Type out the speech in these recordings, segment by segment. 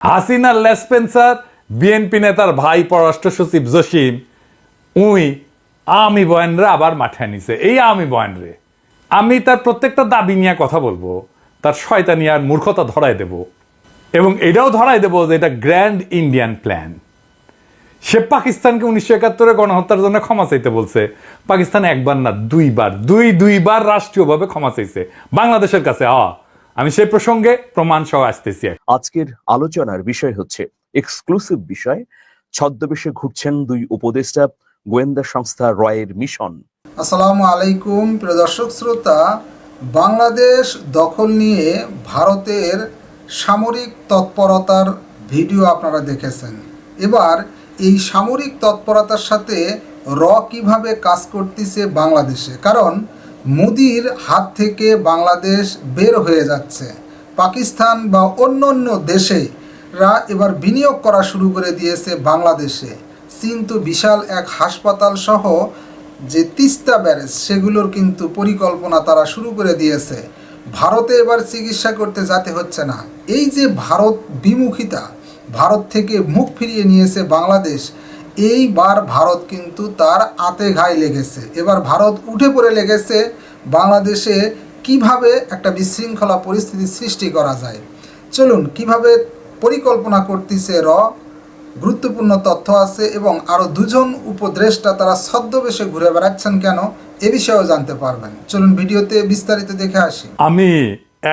Hasina লেসপেন্সার BNP নেতার ভাই পররাষ্ট্র সচিব জসিম উই আওয়ামী বয়ানরে আবার মাঠে নিছে। এই আওয়ামী বয়ানরে আমি তার প্রত্যেকটা দাবি নিয়ে কথা বলবো, তার শয়তানি আর মূর্খতা ধরায় দেব, এবং এটাও ধরায় দেব যে এটা গ্র্যান্ড ইন্ডিয়ান প্ল্যান। সে পাকিস্তানকে 1971 গণহত্যার জন্য ক্ষমা চাইতে বলছে। পাকিস্তান একবার না দুইবার রাষ্ট্রীয়ভাবে ক্ষমা চাইছে বাংলাদেশের কাছে। আমি সেই প্রসঙ্গে প্রমাণ সহ আসতেছি। আজকের আলোচনার বিষয় হচ্ছে এক্সক্লুসিভ বিষয়, ছদ্মবেশে ঘুরছেন দুই উপদেষ্টা, গোয়েন্দা সংস্থা রয়ের মিশন। আসসালামু আলাইকুম প্রিয় দর্শক শ্রোতা। বাংলাদেশ দখল নিয়ে ভারতের সামরিক তৎপরতার ভিডিও আপনারা দেখেছেন। এবার এই সামরিক তৎপরতার সাথে কিভাবে কাজ করতেছে বাংলাদেশে, কারণ মোদির হাত থেকে বাংলাদেশ বের হয়ে যাচ্ছে। পাকিস্তান বা অন্য অন্য দেশেরা এবার বিনিয়োগ করা শুরু করে দিয়েছে বাংলাদেশে। চীন তো বিশাল এক হাসপাতাল সহ যে তিস্তা ব্যারেজ সেগুলোর কিন্তু পরিকল্পনা তারা শুরু করে দিয়েছে। ভারতে এবার চিকিৎসা করতে যেতে হচ্ছে না। এই যে ভারত বিমুখিতা, ভারত থেকে মুখ ফিরিয়ে নিয়েছে বাংলাদেশ, এইবার ভারত কিন্তু তার আতে ঘায়ে লেগেছে। এবার ভারত উঠে পড়ে লেগেছে বাংলাদেশে কিভাবে একটা বিশৃঙ্খলা পরিস্থিতি সৃষ্টি করা যায়। চলুন কিভাবে পরিকল্পনা করতেছে গুরুত্বপূর্ণ তথ্য আছে, এবং আরও দুজন উপদেষ্টা তারা ছদ্মবেশে ঘুরে বেড়াচ্ছেন কেন, এ বিষয়েও জানতে পারবেন। চলুন ভিডিওতে বিস্তারিত দেখে আসি। আমি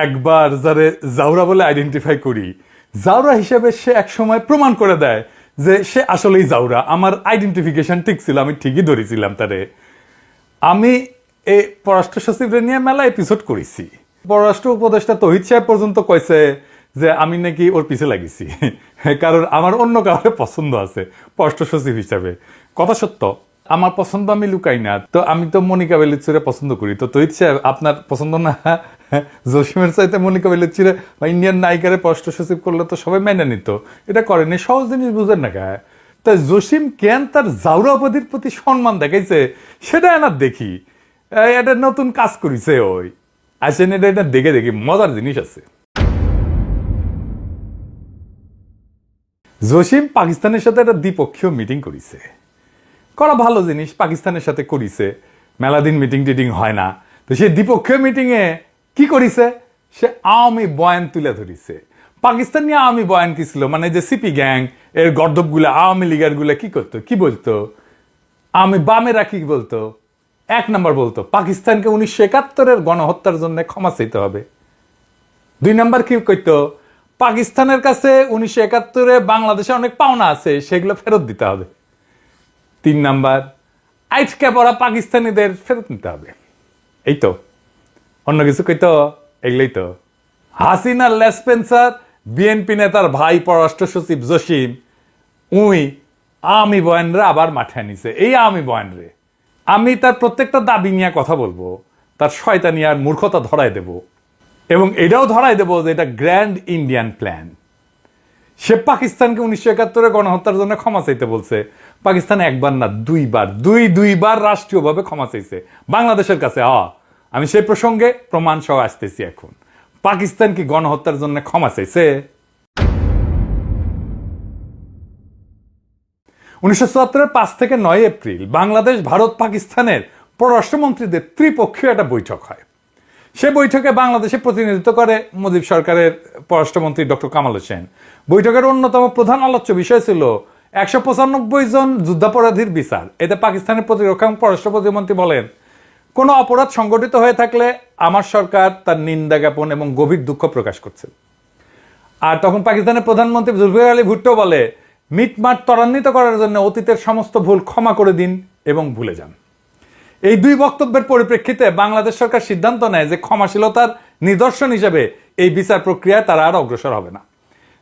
একবার যারে জাউরা বলে আইডেন্টিফাই করি, জাউরা হিসেবে সে একসময় প্রমাণ করে দেয় যে সে আসলেই জাউরা। আমার আইডেন্টিফিকেশন ঠিক ছিল, আমি ঠিকই ধরেছিলাম তারে। আমি এই পররাষ্ট্র সচিবরে নিয়ে মেলা এপিসোড করেছি। পররাষ্ট্র উপদেষ্টা তহিদ সাহেব পর্যন্ত কইছে যে আমি নাকি ওর পিছে লাগিছি, কারণ আমার অন্য কাউকে পছন্দ আছে পররাষ্ট্র সচিব হিসাবে। কথা সত্য, আমার পছন্দ আমি লুকাই না। তো আমি তো মনিকা বেলুচিরে পছন্দ করি। তো তহিদ সাহেব আপনার পছন্দ না জসিমের চাইতে মনিকা বেলুচিরে বা ইন্ডিয়ান নায়িকারে পররাষ্ট্র সচিব করলে তো সবাই মেনে নিত। এটা করেনি, সহজ জিনিস বুঝেন না গায়ে। তাই জসিম কেন তার জাউরা উপাধির প্রতি সম্মান দেখাইছে সেটা এনার দেখি। এটা নতুন কাজ করেছে ওই আসেন, এটা দেখে দেখি মজার জিনিস আছে। জসিম পাকিস্তানের সাথে একটা দ্বিপক্ষীয় মিটিং করেছে, করা ভালো জিনিস, পাকিস্তানের সাথে করেছে। মেলা দিন মিটিং টিটিং হয় না, তো সেই দ্বিপক্ষীয় মিটিংয়ে কি করেছে, সে আওয়ামী বয়ান তুলে ধরেছে। পাকিস্তান নিয়ে আওয়ামী বয়ান কি ছিল, মানে যে সিপি গ্যাং এর গর্দবগুলা আওয়ামী লীগের গুলা কি করতো, কি বলতো, আওয়ামী বামেরা কি বলতো। এক নম্বর বলতো পাকিস্তানকে 1971 গণহত্যার জন্য ক্ষমা চাইতে হবে। 2 নম্বর কি করতো, পাকিস্তানের কাছে 1971 বাংলাদেশে অনেক পাওনা আছে, সেগুলো ফেরত দিতে হবে। 3 নাম্বার, আইটকে পড়া পাকিস্তানিদের ফেরত নিতে হবে। এই তো, অন্য কিছু কইতো, এগুলোই তো। হাসিনা লেসপেন্সার বিএনপি নেতার ভাই পররাষ্ট্র সচিব জসিম উই আওয়ামী বয়ানরে আবার মাঠে নিছে। এই আওয়ামী বয়ানরে আমি তার প্রত্যেকটা দাবি নিয়ে কথা বলবো, তার শয়তানি আর মূর্খতা ধরায় দেব, এবং এটাও ধরায় দেব যে এটা গ্র্যান্ড ইন্ডিয়ান প্ল্যান। সে পাকিস্তানকে 1971 গণহত্যার জন্য ক্ষমা চাইতে বলছে। পাকিস্তান একবার না দুইবার রাষ্ট্রীয়ভাবে ক্ষমা চাইছে বাংলাদেশের কাছে। আমি সেই প্রসঙ্গে প্রমাণ সহ আসতেছি এখন। পাকিস্তান কি গণহত্যার জন্য ক্ষমা চাইছে? 1974 5 থেকে 9 এপ্রিল বাংলাদেশ ভারত পাকিস্তানের পররাষ্ট্রমন্ত্রীদের ত্রিপক্ষীয় একটা বৈঠক হয়। সে বৈঠকে বাংলাদেশে প্রতিনিধিত্ব করে মুজিব সরকারের পররাষ্ট্রমন্ত্রী ডক্টর কামাল হোসেন। বৈঠকের অন্যতম প্রধান আলোচ্য বিষয় ছিল 195 জন যুদ্ধাপরাধীর বিচার। এতে পাকিস্তানের প্রতিরক্ষা এবং পররাষ্ট্র প্রতিমন্ত্রী বলেন, কোনো অপরাধ সংগঠিত হয়ে থাকলে আমার সরকার তার নিন্দা জ্ঞাপন এবং গভীর দুঃখ প্রকাশ করছে। আর তখন পাকিস্তানের প্রধানমন্ত্রী জুলফিকার আলী ভুট্টো বলে, মিটমাট ত্বরান্বিত করার জন্য অতীতের সমস্ত ভুল ক্ষমা করে দিন এবং ভুলে যান। এই 2 বক্তব্যের পরিপ্রেক্ষিতে বাংলাদেশ সরকার সিদ্ধান্ত নেয় যে ক্ষমাশীলতার নিদর্শন হিসেবে এই বিচার প্রক্রিয়ায় তারা আর অগ্রসর হবে না।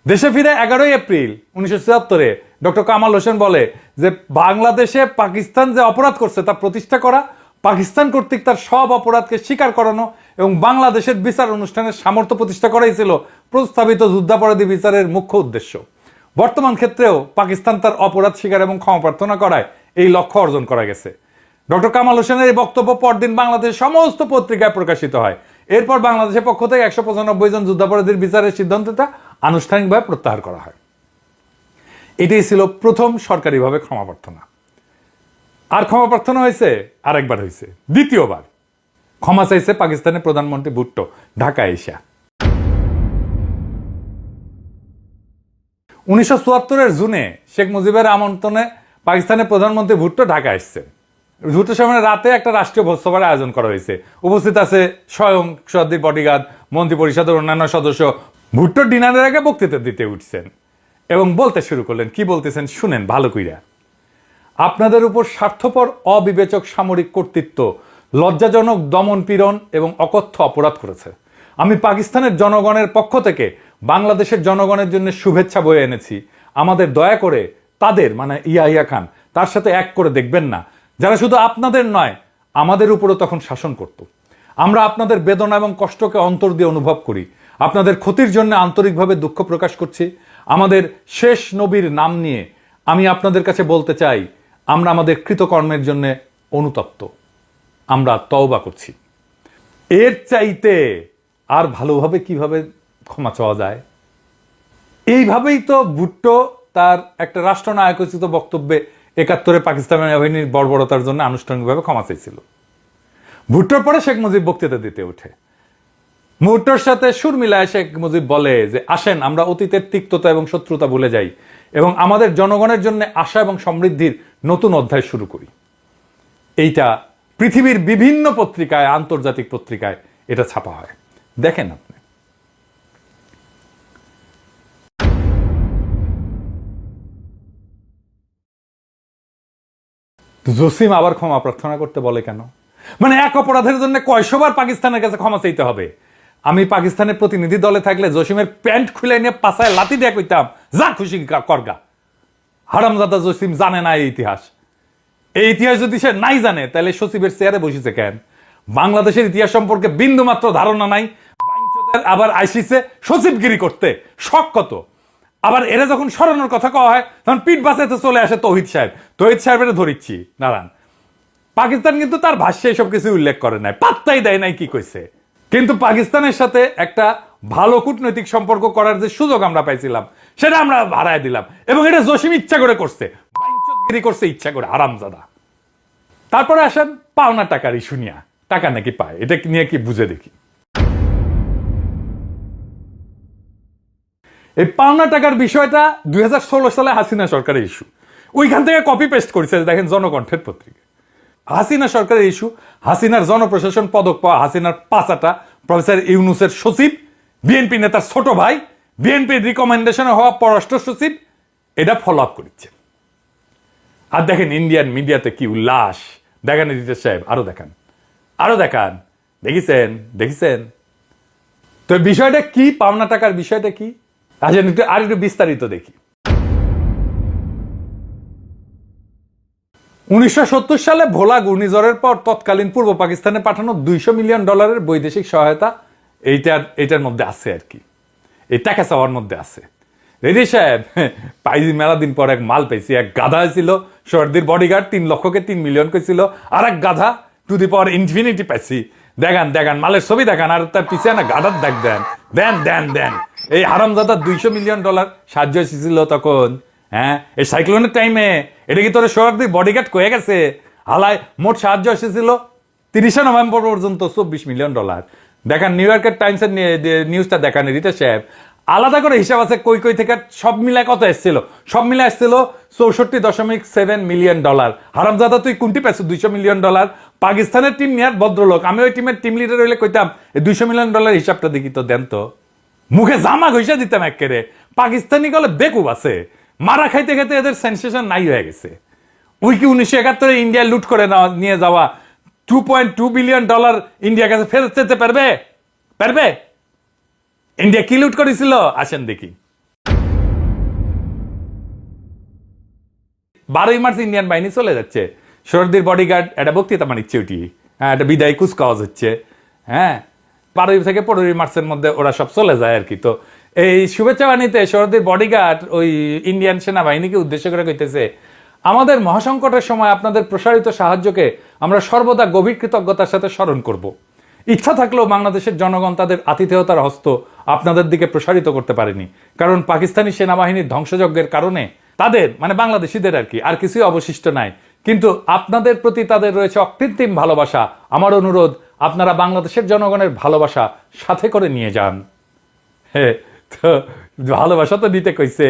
দেশে ফিরে 11 এপ্রিল 1974 ডক্টর কামাল হোসেন বলে যে বাংলাদেশে পাকিস্তান যে অপরাধ করছে তা প্রতিষ্ঠা করা, পাকিস্তান কর্তৃক তার সব অপরাধকে স্বীকার করানো এবং বাংলাদেশের বিচার অনুষ্ঠানের সামর্থ্য প্রতিষ্ঠা করাই ছিল প্রস্তাবিত যুদ্ধাপরাধী বিচারের মুখ্য উদ্দেশ্য। বর্তমান ক্ষেত্রেও পাকিস্তান তার অপরাধ স্বীকার এবং ক্ষমা প্রার্থনা করায় এই লক্ষ্য অর্জন করা গেছে। ডক্টর কামাল হোসেনের এই বক্তব্য পরদিন বাংলাদেশের সমস্ত পত্রিকায় প্রকাশিত হয়। এরপর বাংলাদেশের পক্ষ থেকে 195 জন যুদ্ধাপরাধীর বিচারের সিদ্ধান্তটা আনুষ্ঠানিকভাবে প্রত্যাহার করা হয়। এটাই ছিল প্রথম সরকারিভাবে ক্ষমা প্রার্থনা। আর ক্ষমা প্রার্থনা হয়েছে, আরেকবার হয়েছে, দ্বিতীয়বার ক্ষমা চাইছে পাকিস্তানের প্রধানমন্ত্রী ভুট্টো ঢাকায় এসে। 1974 জুনে শেখ মুজিবের আমন্ত্রণে পাকিস্তানের প্রধানমন্ত্রী ভুট্টো ঢাকা এসছে। ভুট্টোর সামনে রাতে একটা রাষ্ট্রীয় ভোজসভার আয়োজন করা হয়েছে। উপস্থিত আছে স্বয়ং শতাব্দীর বডিগার্ড, মন্ত্রী পরিষদের অন্যান্য সদস্য। ভুট্টো ডিনারের আগে বক্তৃতা দিতে উঠছেন এবং বলতে শুরু করলেন। কি বলতেছেন শুনেন ভালো কইরা। আপনাদের উপর স্বার্থপর অবিবেচক সামরিক কর্তৃত্ব লজ্জাজনক দমন পীড়ন এবং অকথ্য অপরাধ করেছে। আমি পাকিস্তানের জনগণের পক্ষ থেকে বাংলাদেশের জনগণের জন্য শুভেচ্ছা বয়ে এনেছি। আমাদের দয়া করে তাদের মানে ইয়াহিয়া খান তার সাথে এক করে দেখবেন না, যারা শুধু আপনাদের নয় আমাদের উপরও তখন শাসন করত। আমরা আপনাদের বেদনা এবং কষ্টকে অন্তর দিয়ে অনুভব করি। আপনাদের ক্ষতির জন্য আন্তরিকভাবে দুঃখ প্রকাশ করছি। আমাদের শেষ নবীর নাম নিয়ে আমি আপনাদের কাছে বলতে চাই, আমরা আমাদের কৃতকর্মের জন্য অনুতপ্ত, আমরা তওবা করছি। এর চাইতে আর ভালোভাবে কিভাবে ক্ষমা চাওয়া যায়? এইভাবেই তো ভুট্টো তার একটা রাষ্ট্রনায়কোচিত বক্তব্যে 71-এ পাকিস্তান বাহিনীর বর্বরতার জন্য আনুষ্ঠানিকভাবে ক্ষমা চেয়েছিল। ভুট্টোর পরে শেখ মুজিব বক্তৃতা দিতে ওঠে। ভুট্টোর সাথে সুর মিলায় শেখ মুজিব বলে যে আসেন আমরা অতীতের তিক্ততা এবং শত্রুতা ভুলে যাই এবং আমাদের জনগণের জন্য আশা এবং সমৃদ্ধির নতুন অধ্যায় শুরু করি। এইটা পৃথিবীর বিভিন্ন পত্রিকায়, আন্তর্জাতিক পত্রিকায় এটা ছাপা হয়। দেখেন আপনি। জসিম আবার ক্ষমা প্রার্থনা করতে বলে কেন? মানে এক অপরাধের জন্য কয়শবার পাকিস্তানের কাছে ক্ষমা চাইতে হবে? আমি পাকিস্তানের প্রতিনিধি দলে থাকলে জসিমের প্যান্ট খুলে নিয়ে পাছায় লাথি দিয়ে কইতাম, যা খুশি করগা। হারামজাদা জসিম জানে না এই ইতিহাস। এই ইতিহাস যদি সে নাই জানে তাহলে সচিবের চেয়ারে বসেছে কেন? বাংলাদেশের ইতিহাস সম্পর্কে বিন্দু মাত্র ধারণা নাই। আবার আইসিসে সচিবগিরি করতে শখ কত। আবার এরা যখন সরানোর কথা কওয়া হয় তখন পিঠ বাঁচাতে চলে আসে তৌহিদ সাহেব। তৌহিদ সাহেবের ধরিচ্ছি নারায়ণ। পাকিস্তান কিন্তু তার ভাষ্যে এসব কিছু উল্লেখ করে নাই, পাত্তাই দেয় নাই কি কইছে। কিন্তু পাকিস্তানের সাথে একটা ভালো কূটনৈতিক সম্পর্ক করার যে সুযোগ আমরা পাইছিলাম সেটা আমরা হারায় দিলাম। এবং এটা জসিম ইচ্ছা করে করছে, বাইঞ্চতগিরি করছে ইচ্ছা করে, হারামজাদা। তারপরে আসেন পাওনা টাকার ইস্যু নিয়ে। টাকা নাকি পায়, এটা নিয়ে কি বুঝে দেখি। এই পাওনা টাকার বিষয়টা 2016 সালে হাসিনা সরকারের ইস্যু। ওইখান থেকে কপি পেস্ট করেছে, দেখেন জনকণ্ঠের পত্রিকা। হাসিনা সরকারের ইস্যু, হাসিনার জনপ্রশাসন পদক পাওয়া হাসিনার পাঁচাটা প্রফেসর ইউনুসের সচিব, বিএনপি নেতার ছোট ভাই, বিএনপির রিকমেন্ডেশনে হওয়া পররাষ্ট্র সচিব, এটা ফলো আপ করছে। আর দেখেন ইন্ডিয়ান মিডিয়াতে কি উল্লাস। দেখেন এডিটর সাহেব, আরো দেখান, আরো দেখান। দেখেছেন দেখেছেন তো বিষয়টা কি? পাওনা টাকার বিষয়টা কি? আসেন আর একটু বিস্তারিত দেখি। 1970 সালে ভোলা ঘূর্ণিঝড়ের পর তৎকালীন পূর্ব পাকিস্তানে পাঠানো $200 মিলিয়ন বৈদেশিক সহায়তা এইটার মধ্যে আছে আর কি, এই টাকা চাওয়ার মধ্যে আছে। রেডি সাহেব পাইছি মেলা দিন পর এক মাল পাইছি। এক গাধা ছিল সর্দির বডিগার্ড, 3 লক্ষকে 3 মিলিয়ন কইছিল। আর এক গাধা টু দি পাওয়ার ইনফিনিটি পাইছি। দেখান দেখান মালের ছবি দেখান, আর তার পিছিয়ে না গাধার দেখ দেন দেন দেন দেন। এই হারামজাদা $200 মিলিয়ন সাহায্য এসেছিল তখন। হ্যাঁ, এই সাইক্লোনের টাইমে। এটা কি তোর সর্দির বডিগার্ড কয়ে গেছে? হালায় মোট সাহায্য এসেছিল 30 নভেম্বর পর্যন্ত $24 মিলিয়ন। দেখান নিউ ইয়র্কের টাইমসের নিউজটা দেখান রিতা সাহেব। আলাদা করে হিসাব আছে কই কই থেকে সব মিলায় কত এসেছিল। সব মিলে এসেছিল $64.7 মিলিয়ন। হারামজাদা তুই কোনটি পেয়েছো $200 মিলিয়ন? পাকিস্তানের টিম নিয়ে ভদ্রলোক, আমি ওই টিমের টিম লিডার হইলে কইতাম এই $200 মিলিয়ন হিসাবটা দেখি তো, দেন তো। মুখে জামা ঘষা দিতাম একেবারে। পাকিস্তানি গলে বেকুব আছে, মারা খাইতে খাইতে এদের সেন্সেশন নাই হয়ে গেছে। ওই কি 1971 ইন্ডিয়া লুট করে নিয়ে যাওয়া $2.2 বিলিয়ন ইন্ডিয়ার কাছে ফেরত যেতে পারবে? পারবে? ইন্ডিয়া কি লুট করেছিল আসেন দেখি। 12 মার্চ ইন্ডিয়ান বাহিনী চলে যাচ্ছে। সর্দির বডিগার্ড একটা বক্তৃতা মানিচ্ছে, ওটি হ্যাঁ একটা বিদায় কুচকাওয়াজ হচ্ছে। হ্যাঁ 12 থেকে 15 মার্চের মধ্যে ওরা সব চলে যায় আর কি। তো এই শুভেচ্ছা বাণীতে সর্দির বডিগার্ড ওই ইন্ডিয়ান সেনাবাহিনীকে উদ্দেশ্য করে কইতেছে, আমাদের মহাসংকটের সময় আপনাদের প্রসারিত সাহায্যকে আমরা সর্বদা গভীর কৃতজ্ঞতার সাথে স্মরণ করব। ইচ্ছা থাকলেও বাংলাদেশের জনগণ তাদের আতিথেয়তার হস্ত আপনাদের দিকে প্রসারিত করতে পারেনি, কারণ পাকিস্তানি সেনাবাহিনীর ধ্বংসযজ্ঞের কারণে তাদের মানে বাংলাদেশিদের আর কিছুই অবশিষ্ট নাই। কিন্তু আপনাদের প্রতি তাদের রয়েছে অকৃত্রিম ভালোবাসা। আমার অনুরোধ, আপনারা বাংলাদেশের জনগণের ভালোবাসা সাথে করে নিয়ে যান। হ্যাঁ, তো ভালোবাসা তো নিতে কইছে,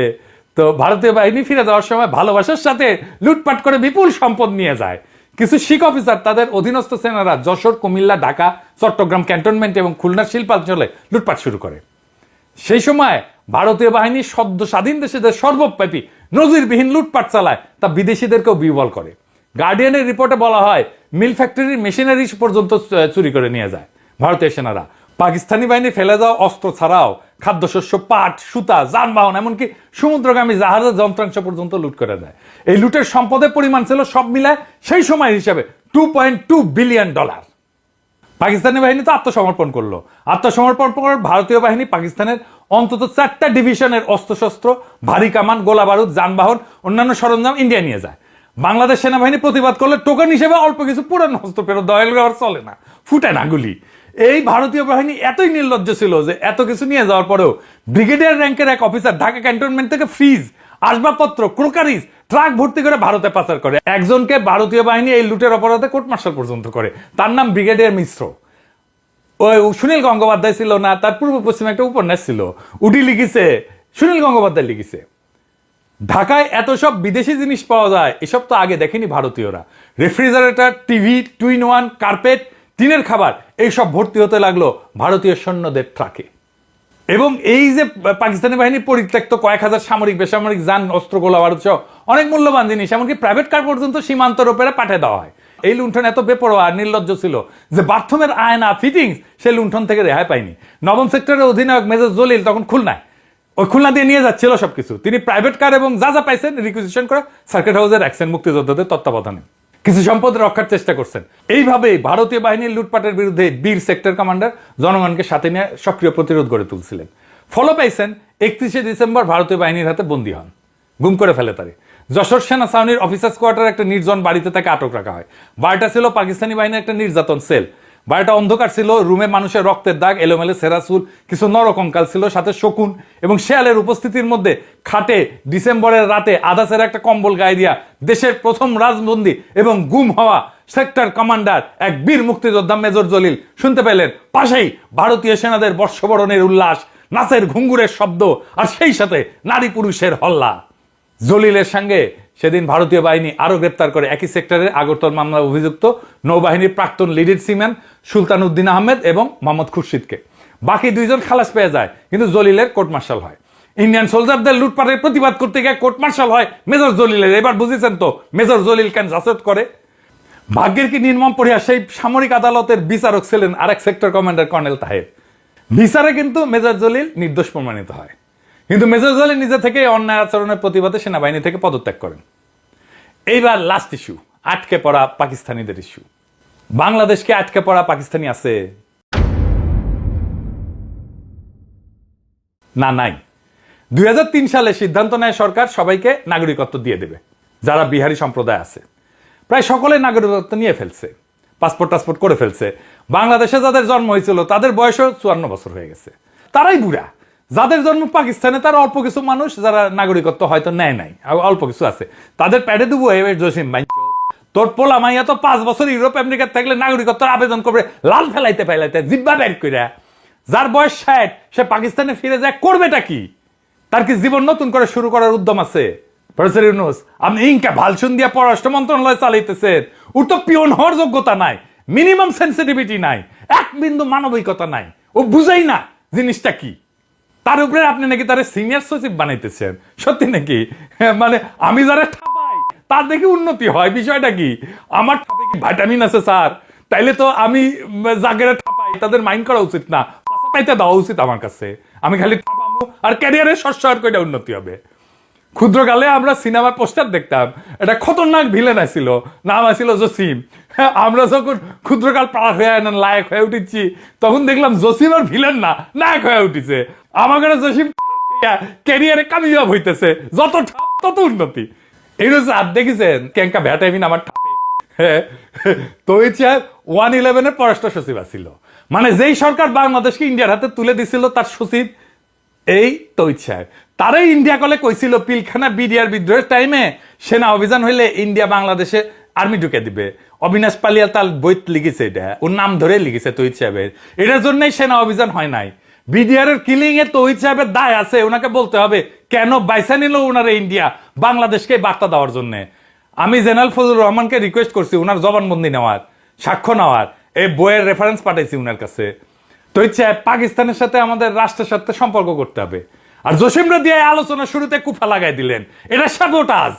তো ভারতীয় বাহিনী ফিরে যাওয়ার সময় ভালোবাসার সাথে লুটপাট করে বিপুল সম্পদ নিয়ে যায়। কিছু শিখ অফিসার তাদের অধীনস্থ সেনারা যশোর, কুমিল্লা, ঢাকা, চট্টগ্রাম ক্যান্টনমেন্ট এবং খুলনার শিল্পাঞ্চলে লুটপাট শুরু করে। সেই সময় ভারতীয় বাহিনী সদ্য স্বাধীন দেশেদের সর্বব্যাপী নজিরবিহীন লুটপাট চালায়, তা বিদেশিদেরকেও বিহ্বল করে। গার্ডিয়ানের রিপোর্টে বলা হয় মিল ফ্যাক্টরির মেশিনারি পর্যন্ত চুরি করে নিয়ে যায় ভারতীয় সেনারা। পাকিস্তানি বাহিনী ফেলে যাওয়া অস্ত্র ছাড়াও খাদ্যশস্য, পাট, সুতা, যানবাহন, এমনকি সমুদ্রগামী জাহাজের যন্ত্রাংশ পর্যন্ত লুট করে দেয়। এই লুটের সম্পদের পরিমাণ ছিল সব মিলায় সেই সময়ের হিসাবে $2.2 বিলিয়ন। পাকিস্তানি বাহিনী তো আত্মসমর্পণ করলো। আত্মসমর্পণ করে ভারতীয় বাহিনী পাকিস্তানের অন্তত 4টা ডিভিশনের অস্ত্রশস্ত্র, ভারী কামান, গোলা বারুদ, যানবাহন, অন্যান্য সরঞ্জাম ইন্ডিয়া নিয়ে যায়। বাংলাদেশ সেনাবাহিনী প্রতিবাদ করলে টোকেন হিসেবে অল্প কিছু পুরানো অস্ত্র ফেরত দেওয়া চলে না, ফুটে না গুলি। এই ভারতীয় বাহিনী এতই নির্লজ্জ ছিল যে এত কিছু নিয়ে যাওয়ার পরেও ব্রিগেডিয়ার র্যাঙ্কের এক অফিসার ঢাকা ক্যান্টনমেন্ট থেকে ফ্রিজ, আসবাবপত্র, ক্রোকারিজ ট্রাক ভর্তি করে ভারতে পাচার করে। একজনকে ভারতীয় বাহিনী এই লুটের অপরাধে কোর্ট মার্শাল পর্যন্ত করে। তার নাম ব্রিগেডিয়ার মিশ্র। ওই সুনীল গঙ্গোপাধ্যায় ছিল না, তার পূর্ব পশ্চিমে একটা উপন্যাস ছিল, উডি লিখেছে, সুনীল গঙ্গোপাধ্যায় লিখেছে। ঢাকায় এত সব বিদেশি জিনিস পাওয়া যায়, এসব তো আগে দেখেনি ভারতীয়রা। Refrigerator, TV, twin one, carpet, টিনের খাবার, এইসব ভর্তি হতে লাগলো ভারতীয় সৈন্যদের ট্রাকে। এবং এই যে পাকিস্তানি বাহিনী পরিত্যক্ত কয়েক হাজার সামরিক, বেসামরিক যান, অস্ত্র, গোলা বারুদ সহ অনেক মূল্যবান জিনিস, এমনকি প্রাইভেট কার পর্যন্ত সীমান্ত রোপেরা পাঠিয়ে দেওয়া হয়। এই লুণ্ঠন এত বেপরোয়া আর নির্লজ্জ ছিল যে বাথরুমের আয়না, ফিটিংস সেই লুণ্ঠন থেকে রেহাই পায়নি। নবম সেক্টরের অধিনায়ক মেজর জলিল তখন খুলনায়, ওই খুলনা দিয়ে নিয়ে যাচ্ছিল সবকিছু। তিনি প্রাইভেট কার এবং যা পাইছেন রিকুইজিশন করে সার্কিট হাউসে রাখছেন মুক্তিযোদ্ধাদের তত্ত্বাবধানে। কিছু সম্পদ রক্ষার চেষ্টা করছেন। এইভাবেই ভারতীয় বাহিনীর লুটপাটের বিরুদ্ধে বীর সেক্টর কমান্ডার জনগণকে সাথে নিয়ে সক্রিয় প্রতিরোধ গড়ে তুলছিলেন। ফলো পাইছেন 31শে ডিসেম্বর ভারতীয় বাহিনীর হাতে বন্দী হন, গুম করে ফেলে তারে। যশোর সেনা ছাউনির অফিসার্স কোয়ার্টার একটা নির্জন বাড়িতে তাকে আটক রাখা হয়। বাড়িটা ছিল পাকিস্তানি বাহিনীর একটা নির্যাতন সেল। বাড়িটা অন্ধকার ছিল, রুমে মানুষের রক্তের দাগ, এলোমেলো সেরা চুল, কিছু নরকঙ্কাল ছিল, সাথে শকুন এবং শেয়ালের উপস্থিতির মধ্যে খাটে ডিসেম্বরের রাতে আধা সেরা একটা কম্বল গায়ে দিয়া দেশের প্রথম রাজবন্দী এবং গুম হওয়া সেক্টর কমান্ডার এক বীর মুক্তিযোদ্ধা মেজর জলিল শুনতে পেলেন পাশেই ভারতীয় সেনাদের বর্ষবরণের উল্লাস, নাচের ঘুঙ্গুরের শব্দ, আর সেই সাথে নারী পুরুষের হল্লা। জলিলের সঙ্গে সেদিন ভারতীয় বাহিনী আরো গ্রেপ্তার করে একই সেক্টরের আগরতল মামলায় অভিযুক্ত নৌবাহিনীর প্রাক্তন লিডের সিম্যান সুলতান উদ্দিন আহমেদ এবং মোহাম্মদ খুরশিদকে। বাকি দুইজন খালাস পেয়ে যায়, কিন্তু জলিলের কোর্ট মার্শাল হয়। ইন্ডিয়ান সোলজারদের লুটপাটের প্রতিবাদ করতে গিয়ে কোর্ট মার্শাল হয় মেজর জলিলের। এবার বুঝেছেন তো মেজর জলিল কেন জাসদ করে। ভাগ্যের কি নির্মম পরিহাস, সেই সামরিক আদালতের বিচারক ছিলেন আরেক সেক্টর কমান্ডার কর্নেল তাহের। বিচারে কিন্তু মেজর জলিল নির্দোষ প্রমাণিত হয়, কিন্তু মেজর জলিল নিজে থেকে অন্যায় আচরণের প্রতিবাদে সেনাবাহিনী থেকে পদত্যাগ করেন। এইবার লাস্ট ইস্যু, আটকে পড়া পাকিস্তানিদের ইস্যু। বাংলাদেশকে আটকে পড়া পাকিস্তানি আছে না? নাই। 2003 সালে সিদ্ধান্ত নেয় সরকার সবাইকে নাগরিকত্ব দিয়ে দেবে যারা বিহারি সম্প্রদায় আছে। প্রায় সকলে নাগরিকত্ব নিয়ে ফেলছে, পাসপোর্ট টাসপোর্ট করে ফেলছে। বাংলাদেশে যাদের জন্ম হয়েছিল তাদের বয়সও 54 বছর হয়ে গেছে, তারাই বুড়া। যাদের জন্ম পাকিস্তানে তারা অল্প কিছু মানুষ যারা নাগরিকত্ব হয়তো নেয় নাই, অল্প কিছু আছে। তাদের প্যাডে দেবো জসিম ভাই, তোর পোলা মাইয়া তো 5 বছর ইউরোপ আমেরিকা থাকলে নাগরিকত্বের আবেদন করবে লাল ফেলাইতে জিব্বা বের করে। যার বয়স 60 সে পাকিস্তানে ফিরে যায় করবেটা কি? তার কি জীবন নতুন করে শুরু করার উদ্যম আছে? প্রফেসর ইউনূস, আপনি ইনকা ভালসুন দিয়া পররাষ্ট্র মন্ত্রণালয় চালাইতেছেন, ওর তো পিয়ন হওয়ার যোগ্যতা নাই, মিনিমাম সেন্সিটিভিটি নাই, এক বিন্দু মানবিকতা নাই, ও বুঝাই না জিনিসটা কি। তার উপরে আপনি নাকি তার সিনিয়র সচিব বানাইতেছেন, সত্যি নাকি? মানে আমি যারা ঠাপাই তার দেখে উন্নতি হয়, বিষয়টা কি? আমার ঠাপে কি ভিটামিন আছে স্যার? তাইলে তো আমি জাগেরা ঠাপাই তাদের মাইন্ড করা উচিত না, পাশা পাইতে দেওয়া উচিত আমার কাছে। আমি খালি ঠাপাবো আর ক্যারিয়ারে সস্যার কয়টা উন্নতি হবে। ক্ষুদ্রকালে আমরা সিনেমার পোস্টার দেখতাম, এটা খতরনাক ভিলেন আসছিল, নাম আসছিল জসিম। আমরা যখন ক্ষুদ্রকাল পার হয়ে লায়ক হয়ে উঠেছি তখন দেখলাম জসিম আর ভিলেন না, নায়ক হয়ে উঠেছে। আমাকে জসিম ক্যারিয়ারে কামিয়াব হইতেছে, যত ঠাপ তত উন্নতি। এই রয়েছে আর দেখেছেন কেঙ্কা ভ্যাটামিন আমার ঠাপে। তো 111-এর পররাষ্ট্র সচিব আসছিল, মানে যেই সরকার বাংলাদেশকে ইন্ডিয়ার হাতে তুলে দিছিল তার সচিব এই তৈত সাহেব, তারাই ইন্ডিয়া কলে কইছিল পিলখানা বিডিআর বিদ্রোহের টাইমে সেনা অভিযান হইলে ইন্ডিয়া বাংলাদেশে আর্মি ঢুকে দিবে। অবিনাশ পালিয়া তার বইত লিখেছে, এটা ওর নাম ধরে লিখেছে তৈত সাহেবের। এটার জন্যই সেনা অভিযান হয় নাই। বিডিআর এর কিলিং এ তৈত সাহেবের দায় আছে, ওনাকে বলতে হবে কেন বাইসা নিল ওনারা ইন্ডিয়া বাংলাদেশকে বার্তা দেওয়ার জন্য। আমি জেনারেল ফজলুর রহমানকে রিকোয়েস্ট করছি ওনার জবানবন্দি নেওয়ার, সাক্ষ্য নেওয়ার, এই বইয়ের রেফারেন্স পাঠাইছি ওনার কাছে। তো ইচ্ছে পাকিস্তানের সাথে আমাদের রাষ্ট্রের সাথে সম্পর্ক করতে হবে। আর জসিমরা দিয়ে আলোচনা শুরুতে কুফা লাগাই দিলেন, এটা সাবোটাজ।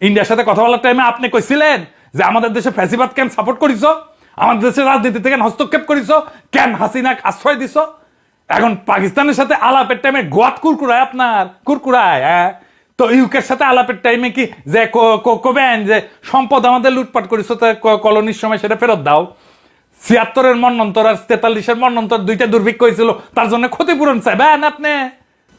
ইন্ডিয়ার সাথে কথা বলার টাইমে আপনি কইছিলেন যে আমাদের দেশে ফ্যাসিবাদ কেন সাপোর্ট করিস, আমাদের দেশের রাজনীতি থেকে হস্তক্ষেপ করিস, কেন হাসিনাক আশ্রয় দিস। এখন পাকিস্তানের সাথে আলাপের টাইমে গোয়াত কুরকুরায়, আপনার কুরকুরায়। হ্যাঁ, তো ইউকের সাথে আলাপের টাইমে কি যে কবেন যে সম্পদ আমাদের লুটপাট করিস, কলোনির সময় সেটা ফেরত দাও। ৭৬-এর মন্বন্তর আর ৪৩-এর মন্বন্তর দুইটা দুর্ভিক্ষ হয়েছিল, তার জন্য ক্ষতিপূরণ চাইবেন আপনি।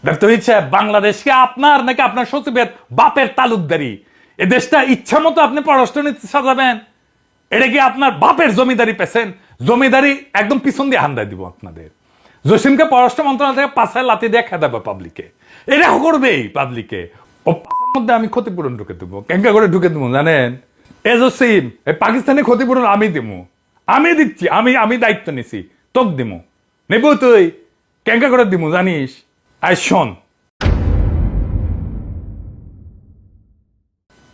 দেখতে হচ্ছে বাংলাদেশকে আপনার নাকি আপনার সচিবের বাপের তালুকদারি, এ দেশটা ইচ্ছা মতো আপনি পররাষ্ট্রনীতি সাজাবেন। এটা কি আপনার বাপের জমিদারি পেছেন? জমিদারি একদম পিছন দিয়ে হান্দায় দিব আপনাদের। জসিমকে পররাষ্ট্র মন্ত্রণালয় থেকে পাশায় লাথি দিয়ে খেদাবে পাবলিকে, এটা করবেই পাবলিকে। ও পাশার মধ্যে আমি ক্ষতিপূরণ ঢুকে দেবো, কেঙ্কা করে ঢুকে দেবো জানেন? এ জসিম, এই পাকিস্তানি ক্ষতিপূরণ আমি দেবো, আমি দিচ্ছি, আমি দায়িত্ব নিছি, তোক দিমু নেব, তুই কেঙ্কা করে দিমু জানিস? আই শোন,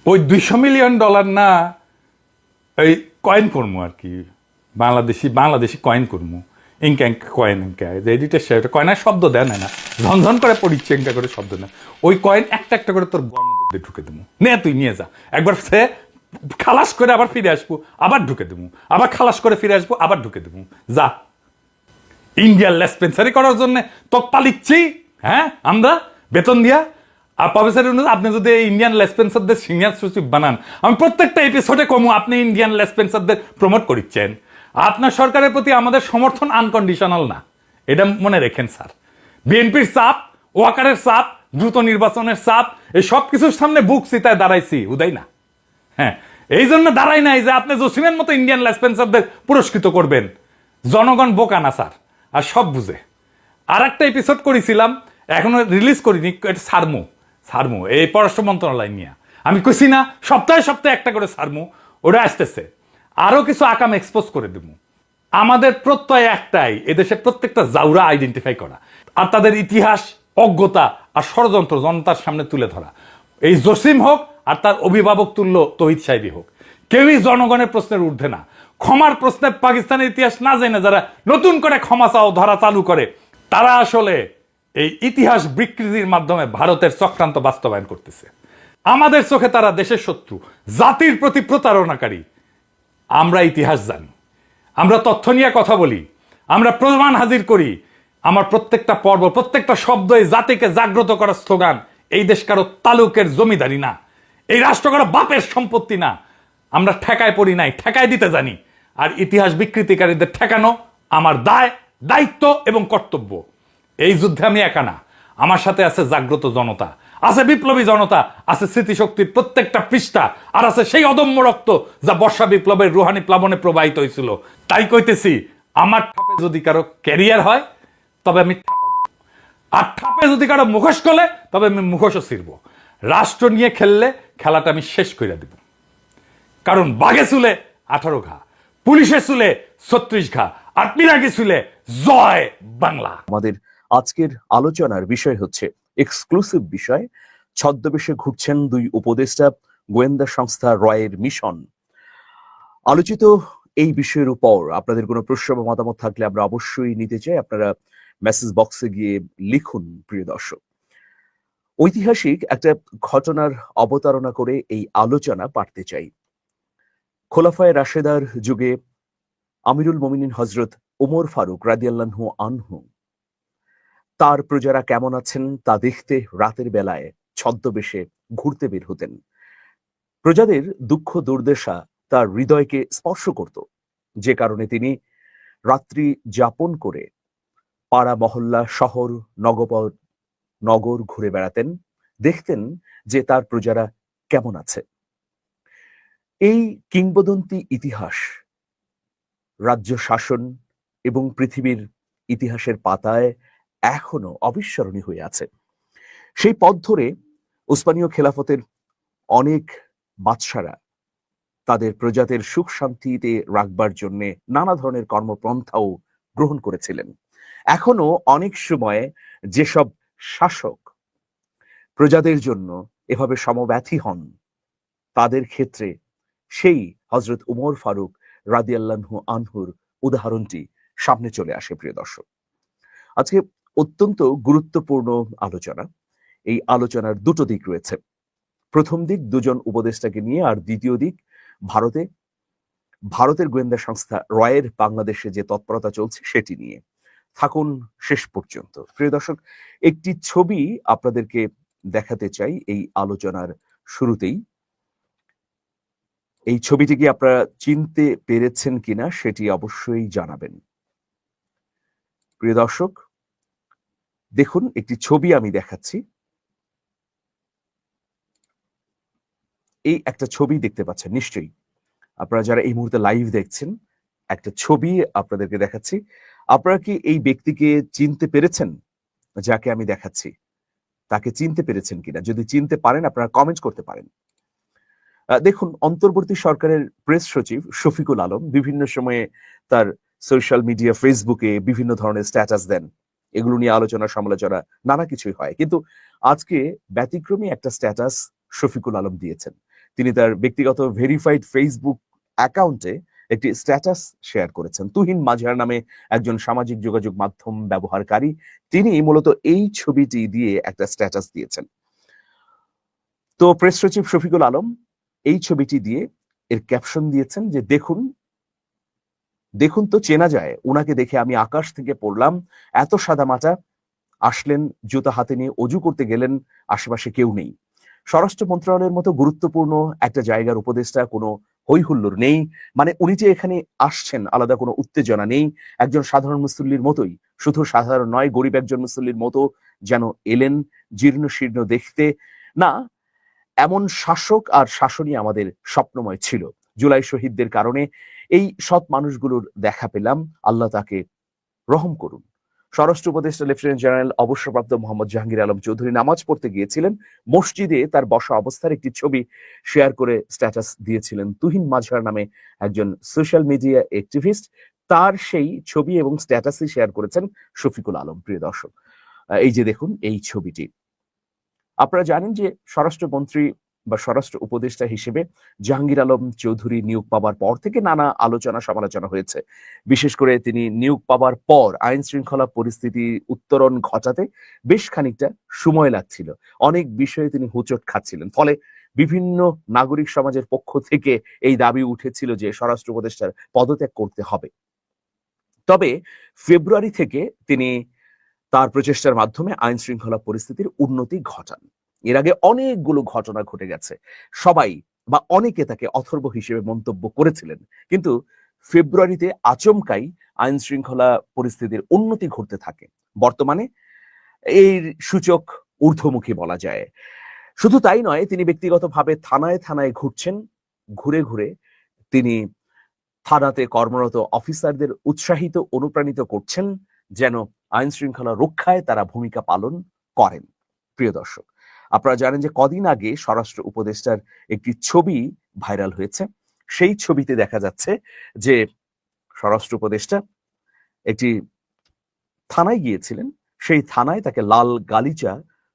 ওই $200 মিলিয়ন না, এই কয়েন করবো আর কি, বাংলাদেশি কয়েন করবো, ইনক্যাঙ্ক কয়েন, যে এডিটার সাহেব কয়েনের শব্দ দেয় না, ঝনঝন করে পড়িচ্ছে, এঙ্কা করে শব্দ না, ওই কয়েন একটা একটা করে তোর গর্মের মধ্যে ঢুকে দেবো, নে তুই নিয়ে যা। একবার সে খালাস করে আবার ফিরে আসবো, আবার ঢুকে দেবো, আবার খালাস করে ফিরে আসবো, আবার ঢুকে দেবো, যা। ইন্ডিয়ার লেসপেন্সারি করার জন্য তো পালিচ্ছি, হ্যাঁ, আমরা বেতন দিয়া। আর প্রফেসর ইউনূস, আপনি যদি ইন্ডিয়ান লেসপেন্সারদের সিনিয়র সচিব বানান, আমি প্রত্যেকটা এপিসোডে কমু আপনি ইন্ডিয়ান লেসপেন্সারদের প্রমোট করিচ্ছেন। আপনার সরকারের প্রতি আমাদের সমর্থন আনকন্ডিশনাল না, এটা মনে রেখেন স্যার। বিএনপির চাপ, ওয়াকারের চাপ, দ্রুত নির্বাচনের চাপ, এই সব কিছুর সামনে বুক চিতায় দাঁড়াইছি, উদয় না। হ্যাঁ, এই জন্য দাঁড়াই নাই যে আপনি জসিমের মতো ইন্ডিয়ান লেসপেন্সারদের পুরস্কৃত করবেন। জনগণ বোকা না স্যার, আর সব বুঝে। আর একটা এপিসোড করেছিলাম, এখনো রিলিজ করিনি, এটা সারমু এই পররাষ্ট্র মন্ত্রণালয় নিয়ে। আমি কইছি না সপ্তাহে সপ্তাহে একটা করে সারমু, ওটা আসতেছে। আরো কিছু আকাম এক্সপোজ করে দেবো। আমাদের প্রত্যয় একটাই, এদেশে প্রত্যেকটা জাউরা আইডেন্টিফাই করা, আর তাদের ইতিহাস, অজ্ঞতা আর ষড়যন্ত্র জনতার সামনে তুলে ধরা। এই জসিম হোক আর তার অভিভাবক তুল্য তহিদ সাহেবই হোক, কেউই জনগণের প্রশ্নের ঊর্ধ্বে না। ক্ষমার প্রশ্নে পাকিস্তানের ইতিহাস না জেনে যারা নতুন করে ক্ষমা চাও ধরা চালু করে, তারা আসলে এই ইতিহাস বিকৃতির মাধ্যমে ভারতের চক্রান্ত বাস্তবায়ন করতেছে। আমাদের চোখে তারা দেশের শত্রু, জাতির প্রতি প্রতারণাকারী। আমরা ইতিহাস জানি, আমরা তথ্য নিয়ে কথা বলি, আমরা প্রমাণ হাজির করি। আমার প্রত্যেকটা পর্ব, প্রত্যেকটা শব্দ এই জাতিকে জাগ্রত করার স্লোগান। এই দেশ কারো তালুকের জমিদারি না, এই রাষ্ট্র কারো বাপের সম্পত্তি না। আমরা ঠেকায় পড়ি নাই, ঠেকায় দিতে জানি। আর ইতিহাস বিকৃতিকারীদের ঠেকানো আমার দায়, দায়িত্ব এবং কর্তব্য। এই যুদ্ধে আমি একা না, আমার সাথে আছে জাগ্রত জনতা, আছে বিপ্লবী জনতা, আছে স্মৃতিশক্তির প্রত্যেকটা পৃষ্ঠা, আর আছে সেই অদম্য রক্ত যা বর্ষা বিপ্লবের রুহানি প্লাবনে প্রবাহিত হয়েছিল। তাই কইতেছি, আমার ঠাপে যদি কারো ক্যারিয়ার হয় তবে আমি ঠাপাবো, আর ঠাপে যদি কারো মুখোশ খোলে তবে আমি মুখোশও ছিড়ব। রাষ্ট্র নিয়ে খেললে খেলাটা আমি শেষ করে দিব। কারণ বাঘে চুলে 18 ঘা, পুলিশে চুলে 36 ঘা, আর পিনাকি চুলে জয় বাংলা। আমাদের আজকের আলোচনার বিষয় হচ্ছে এক্সক্লুসিভ বিষয়, ছদ্মবেশে ঘুরছেন দুই উপদেষ্টা, গোয়েন্দা সংস্থা রয়ের মিশন। আলোচিত এই বিষয়ের উপর আপনাদের কোনো প্রশ্ন বা মতামত থাকলে আমরা অবশ্যই নিতে চাই। আপনারা মেসেজ বক্সে গিয়ে লিখুন। প্রিয় দর্শক, ঐতিহাসিক একটা ঘটনার অবতারণা করে এই আলোচনা পাঠতে চাই। খোলাফায়ে রাশেদার যুগে আমিরুল মোমিনিন হযরত ওমর ফারুক রাদিয়াল্লাহু আনহু তার প্রজারা কেমন আছেন তা দেখতে রাতের বেলায় ছদ্মবেশে ঘুরতে বের হতেন। প্রজাদের দুঃখ দুর্দশা তার হৃদয়কে স্পর্শ করত, যে কারণে তিনি রাত্রি যাপন করে পাড়া মহল্লা, শহর, নগর ঘুরে বেড়াতেন, দেখতেন যে তার প্রজারা কেমন আছে। এই কিংবদন্তি ইতিহাস রাজ্য শাসন এবং পৃথিবীর ইতিহাসের পাতায় এখনো অবিস্মরণীয় হয়ে আছে। সেই পথ ধরে উসমানীয় খেলাফতের অনেক বাদশারা তাদের প্রজাদের সুখ শান্তিতে রাখবার জন্য নানা ধরনের কর্মপন্থাও গ্রহণ করেছিলেন। এখনো অনেক সময় যেসব শাসক প্রজাদের জন্য এভাবে সমব্যথী হন, তাদের ক্ষেত্রে সেই হযরত উমর ফারুক রাদিয়াল্লাহু আনহুর উদাহরণটি সামনে চলে আসে। প্রিয় দর্শক, আজকে অত্যন্ত গুরুত্বপূর্ণ আলোচনা। এই আলোচনার দুটো দিক রয়েছে। প্রথম দিক দুজন উপদেষ্টাকে নিয়ে, আর দ্বিতীয় দিক ভারতের গোয়েন্দা সংস্থা রয়ের বাংলাদেশে যে তৎপরতা চলছে সেটি নিয়ে। থাকুন শেষ পর্যন্ত। প্রিয় দর্শক, একটি ছবি আপনাদেরকে দেখাতে চাই এই আলোচনার শুরুতেই। এই ছবিটি কি আপনারা চিনতে পেরেছেন কিনা সেটি অবশ্যই জানাবেন। প্রিয় দর্শক, দেখুন একটি ছবি আমি দেখাচ্ছি। এই একটা ছবি দেখতে পাচ্ছেন নিশ্চয়ই আপনারা যারা এই মুহূর্তে লাইভ দেখছেন। একটা ছবি আপনাদেরকে দেখাচ্ছি। আপনারা কি এই ব্যক্তিকে চিনতে পেরেছেন? যাকে আমি দেখাচ্ছি তাকে চিনতে পেরেছেন কিনা? যদি চিনতে পারেন আপনারা কমেন্ট করতে পারেন। দেখুন, অন্তর্বর্তী সরকারের প্রেস সচিব শফিকুল আলম বিভিন্ন সময়ে তার সোশ্যাল মিডিয়া ফেসবুকে বিভিন্ন ধরনের স্ট্যাটাস দেন। এগুলো নিয়ে আলোচনা সমালোচনা নানা কিছুই হয়, কিন্তু আজকে ব্যতিক্রমী একটা স্ট্যাটাস শফিকুল আলম দিয়েছেন। তিনি তার ব্যক্তিগত ভেরিফাইড ফেসবুক অ্যাকাউন্টে একটি স্ট্যাটাস শেয়ার করেছেন। তুহিন মাঝার নামে একজন সামাজিক যোগাযোগ মাধ্যম ব্যবহারকারী, তিনি মূলত এই ছবিটি দিয়ে একটা স্ট্যাটাস দিয়েছেন। তো প্রেস সচিব শফিকুল আলম এই ছবিটি দিয়ে এর ক্যাপশন দিয়েছেন যে দেখুন তো চেনা যায়, উনাকে দেখে আমি আকাশ থেকে পড়লাম, এত সাদামাটা, আসলেন জুতা হাতে নিয়ে, অজু করতে গেলেন, আশেপাশে কেউ নেই। স্বরাষ্ট্র মন্ত্রণালয়ের মতো গুরুত্বপূর্ণ একটা জায়গার উপদেষ্টা, কোনো হই হুল্লোড় নেই, মানে উনি যে এখানে আসছেন আলাদা কোনো উত্তেজনা নেই, একজন সাধারণ মুসল্লির মতোই, শুধু সাধারণ নয় গরিব একজন মুসল্লির মতো যেন এলেন জীর্ণ শীর্ণ দেখতে। না, এমন শাসক আর শাসনই আমাদের স্বপ্নময় ছিল। জুলাই শহীদদের কারণে এই সৎ মানুষগুলোর দেখা পেলাম, আল্লাহ তাকে রহম করুন। স্বরাষ্ট্র উপদেষ্টা লেফটেন্যান্ট জেনারেল অবসরপ্রাপ্ত মোহাম্মদ জাহাঙ্গীর আলম চৌধুরী নামাজ পড়তে গিয়েছিলেন। মসজিদে তার বসা অবস্থার একটি ছবি শেয়ার করে স্ট্যাটাস দিয়েছিলেন তুহিন মাঝহার নামে একজন সোশ্যাল মিডিয়া অ্যাক্টিভিস্ট। তার সেই ছবি এবং স্ট্যাটাসই শেয়ার করেছেন শফিকুল আলম। প্রিয় দর্শক, এই যে দেখুন এই ছবিটি। আপনারা জানেন যে স্বরাষ্ট্রমন্ত্রী বা স্বরাষ্ট্র উপদেষ্টা হিসেবে জাহাঙ্গীর আলম চৌধুরী নিয়োগ পাবার পর থেকে নানা আলোচনা সমালোচনা হয়েছে। বিশেষ করে তিনি নিয়োগ পাবার পর আইন শৃঙ্খলা পরিস্থিতি উত্তরণ ঘটাতে বেশ খানিকটা সময় লাগছিল। অনেক বিষয়ে তিনি হোঁচট খাচ্ছিলেন। ফলে বিভিন্ন নাগরিক সমাজের পক্ষ থেকে এই দাবি উঠেছিল যে স্বরাষ্ট্র উপদেষ্টার পদত্যাগ করতে হবে। তবে ফেব্রুয়ারি থেকে তিনি তার প্রচেষ্টার মাধ্যমে আইন শৃঙ্খলা পরিস্থিতির উন্নতি ঘটান। এর আগে অনেকগুলো ঘটনা ঘটে গেছে, সবাই বা অনেকে তাকে অথর্ব হিসেবে মন্তব্য করেছিলেন, কিন্তু ফেব্রুয়ারিতে আচমকাই আইন শৃঙ্খলা পরিস্থিতির উন্নতি ঘটতে থাকে। বর্তমানে এর সূচক ঊর্ধ্বমুখী বলা যায়। শুধু তাই নয়, তিনি ব্যক্তিগতভাবে থানায় থানায় ঘুরছেন, ঘুরে ঘুরে তিনি থানাতে কর্মরত অফিসারদের উৎসাহিত অনুপ্রাণিত করছেন যেন আইন শৃঙ্খলা রক্ষায় তারা ভূমিকা পালন করেন। প্রিয় দর্শক, আপনারা জানেন যে কদিন আগে স্বরাষ্ট্র উপদেষ্টার একটি ছবি ভাইরাল হয়েছে। সেই ছবিতে দেখা যাচ্ছে যে স্বরাষ্ট্র উপদেষ্টা একটি থানায় গিয়েছিলেন, সেই থানায় তাকে লাল গালিচা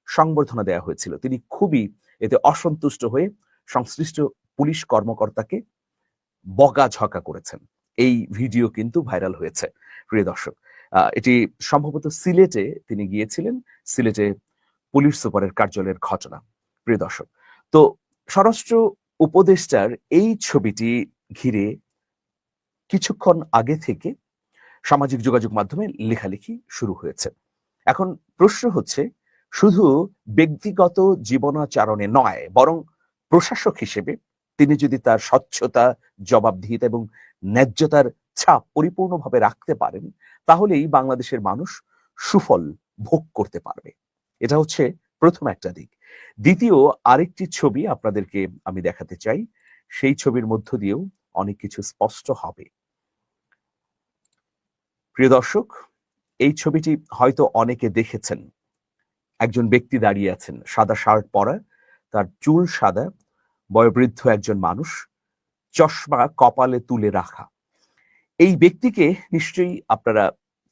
সংবর্ধনা দেওয়া হয়েছিল। তিনি খুবই এতে অসন্তুষ্ট হয়ে সংশ্লিষ্ট পুলিশ কর্মকর্তাকে বকাঝকা করেছেন। এই ভিডিও কিন্তু ভাইরাল হয়েছে। প্রিয় দর্শক, এটি সম্ভবত সিলেটে তিনি গিয়েছিলেন, সিলেটে পুলিশ সুপারের কার্যালয়ের ঘটনা। প্রিয় দর্শক, তো স্বরাষ্ট্র উপদেষ্টার এই ছবিটি ঘিরে কিছুক্ষণ আগে থেকে সামাজিক যোগাযোগ মাধ্যমে লেখালেখি শুরু হয়েছে। এখন প্রশ্ন হচ্ছে, শুধু ব্যক্তিগত জীবনাচরণে নয়, বরং প্রশাসক হিসেবে তিনি যদি তার স্বচ্ছতা, জবাবদিহিতা এবং ন্যায্যতার ছাপ পরিপূর্ণভাবে রাখতে পারেন, তাহলেই বাংলাদেশের মানুষ সুফল ভোগ করতে পারবে। এটা হচ্ছে প্রথম একটা দিক। দ্বিতীয় আরেকটি ছবি আপনাদেরকে আমি দেখাতে চাই, সেই ছবির মধ্য দিয়েও অনেক কিছু স্পষ্ট হবে। প্রিয় দর্শক, এই ছবিটি হয়তো অনেকে দেখেছেন। একজন ব্যক্তি দাঁড়িয়ে আছেন, সাদা শার্ট পরা, তার চুল সাদা, বয়োবৃদ্ধ একজন মানুষ, চশমা কপালে তুলে রাখা। এই ব্যক্তিকে নিশ্চয়ই আপনারা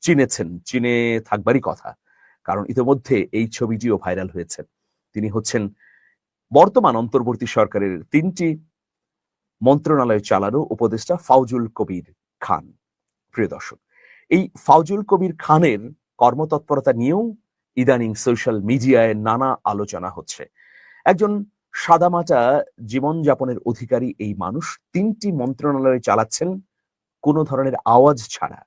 চিনেছেন, চিনে থাকবারই কথা, কারণ ইতিমধ্যে এই ছবিটিও ভাইরাল হয়েছে। তিনি হচ্ছেন বর্তমান অন্তর্বর্তী সরকারের 3টি মন্ত্রণালয় চালানো উপদেষ্টা ফাউজুল কবির খান। প্রিয় দর্শক, এই ফাউজুল কবির খানের কর্মতৎপরতা নিয়েও ইদানিং সোশ্যাল মিডিয়ায় নানা আলোচনা হচ্ছে। একজন সাদামাটা জীবনযাপনের অধিকারী এই মানুষ 3টি মন্ত্রণালয় চালাচ্ছেন কোনো ধরনের আওয়াজ ছাড়া।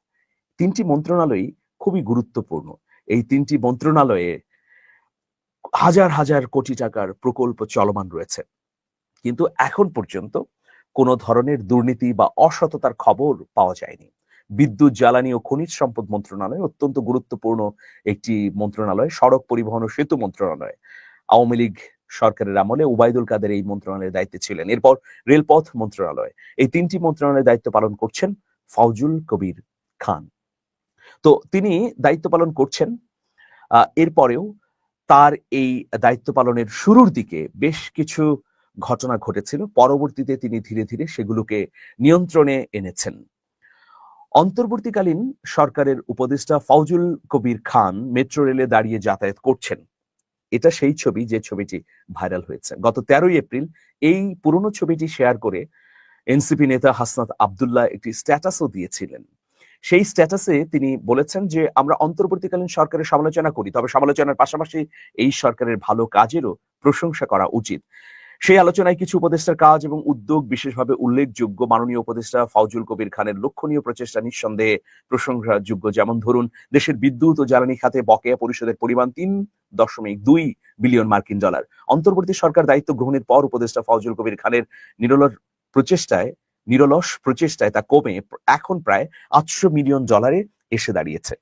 3টি মন্ত্রণালয় খুবই গুরুত্বপূর্ণ। এই 3টি মন্ত্রণালয়ে হাজার হাজার কোটি টাকার প্রকল্প চলমান রয়েছে, কিন্তু এখন পর্যন্ত কোনো ধরনের দুর্নীতি বা অসততার খবর পাওয়া যায়নি। বিদ্যুৎ, জ্বালানি ও খনিজ সম্পদ মন্ত্রণালয় অত্যন্ত গুরুত্বপূর্ণ একটি মন্ত্রণালয়। সড়ক পরিবহন ও সেতু মন্ত্রণালয় আওয়ামী লীগ সরকারের আমলে ওবায়দুল কাদের এই মন্ত্রণালয়ের দায়িত্বে ছিলেন। এরপর রেলপথ মন্ত্রণালয়। এই 3টি মন্ত্রণালয়ের দায়িত্ব পালন করছেন ফাউজুল কবির খান। তো তিনি দায়িত্ব পালন করছেন। এরপরেও তার এই দায়িত্ব পালনের শুরুর দিকে বেশ কিছু ঘটনা ঘটেছিল, পরবর্তীতে তিনি ধীরে ধীরে সেগুলোকে নিয়ন্ত্রণে এনেছেন। অন্তর্বর্তীকালীন সরকারের উপদেষ্টা ফাউজুল কবির খান মেট্রো রেলে দাঁড়িয়ে যাতায়াত করছেন। এটা সেই ছবি, যে ছবিটি ভাইরাল হয়েছে। গত 13ই এপ্রিল এই পুরনো ছবিটি শেয়ার করে এনসিপি নেতা হাসনাত আব্দুল্লাহ একটি স্ট্যাটাসও দিয়েছিলেন। সেই স্ট্যাটাসে তিনি বলেছেন যে, আমরা অন্তর্বর্তীকালীন সরকারের সমালোচনা করি, তবে সমালোচনার পাশাপাশি এই সরকারের ভালো কাজেরও প্রশংসা করা উচিত। সেই আলোচনায় কিছু উপদেষ্টার কাজ এবং উদ্যোগ বিশেষভাবে উল্লেখযোগ্য। মাননীয় উপদেষ্টা ফাউজুল কবির খানের লক্ষণীয় প্রচেষ্টা নিঃসন্দেহে প্রশংসাযোগ্য। যেমন ধরুন, দেশের বিদ্যুৎ ও জ্বালানি খাতে বকেয়া পরিশোধের পরিমাণ 3.2 বিলিয়ন মার্কিন ডলার। অন্তর্বর্তী সরকার দায়িত্ব গ্রহণের পর উপদেষ্টা ফাউজুল কবির খানের নিরলস প্রচেষ্টায় তা কমে এখন প্রায় 800 মিলিয়ন ডলারে এসে দাঁড়িয়েছে।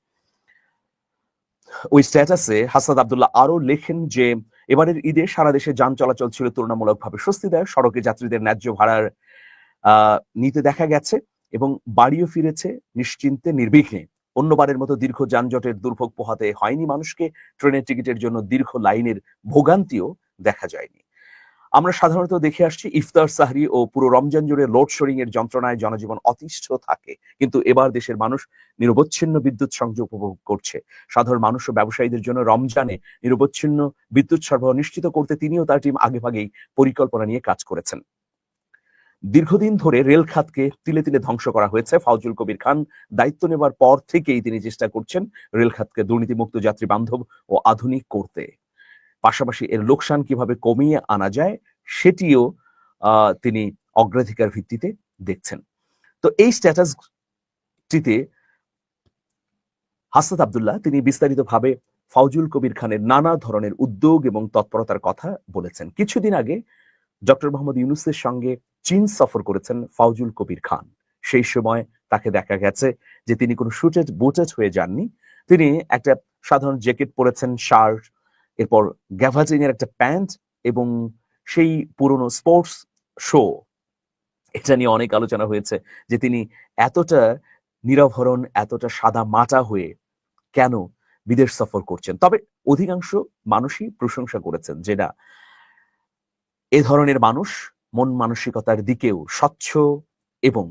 ওই স্ট্যাটাসে হাসনাত আব্দুল্লাহ আরো লেখেন যে, এবারের ঈদে সারা দেশে যান চলাচল ছিল তুলনামূলকভাবে স্বস্তিদায়ক। সড়কে যাত্রীদের ন্যায্য ভাড়ার নিতে দেখা গেছে এবং বাড়িও ফিরেছে নিশ্চিন্তে, নির্বিঘ্নে। অন্যবারের মতো দীর্ঘ যানজটের দুর্ভোগ পোহাতে হয়নি মানুষকে। ট্রেনের টিকিটের জন্য দীর্ঘ লাইনের ভোগান্তিও দেখা যায়নি। আমরা সাধারণত দেখে আসছি ইফতার, সাহরি ও পুরো রমজান জুড়ে লোডশেডিং এর যন্ত্রণায় জনজীবন অতিষ্ঠ থাকে, কিন্তু এবার দেশের মানুষ নিরবচ্ছিন্ন বিদ্যুৎ সংযোগ উপভোগ করছে। সাধারণ মানুষ ও ব্যবসায়ীদের জন্য রমজানে নিরবচ্ছিন্ন বিদ্যুৎ সরবরাহ নিশ্চিত করতে তিনি ও তার টিম আগেভাগেই পরিকল্পনা নিয়ে কাজ করেছেন। দীর্ঘদিন ধরে রেল খাতকে তিলে তিলে ধ্বংস করা হয়েছে। ফাউজুল কবির খান দায়িত্ব নেবার পর থেকেই তিনি চেষ্টা করছেন রেল খাতকে দুর্নীতিমুক্ত, যাত্রী বান্ধব ও আধুনিক করতে। পাশাপাশি এর লোকসান কিভাবে কমিয়ে আনা যায় সেটিও তিনি অগ্রাধিকার ভিত্তিতে দেখছেন। তো এই স্ট্যাটাসটিতে হাসনাত আব্দুল্লাহ তিনি বিস্তারিতভাবে ফাউজুল কবির খানের নানা ধরনের উদ্যোগ এবং তৎপরতার কথা বলেছেন। কিছুদিন আগে ডক্টর মোহাম্মদ ইউনূসের সঙ্গে চীন সফর করেছেন ফাউজুল কবির খান। সেই সময় তাকে দেখা গেছে যে তিনি কোনো শুটেড বুটেড হয়ে যাননি। তিনি একটা সাধারণ জ্যাকেট পরেছেন, শার্ট, এরপর গ্যাভাজিং এর একটা প্যান্ট এবং সেই পুরনো স্পোর্টস শো। এটা নিয়ে অনেক আলোচনা হয়েছে যে তিনি এতটা নিরাভরণ, এতটা সাদা মাটা হয়ে কেন বিদেশ সফর করছেন। তবে অধিকাংশ মানুষই প্রশংসা করেছেন যে না, এ ধরনের মানুষ মন মানসিকতার দিকেও স্বচ্ছ এবং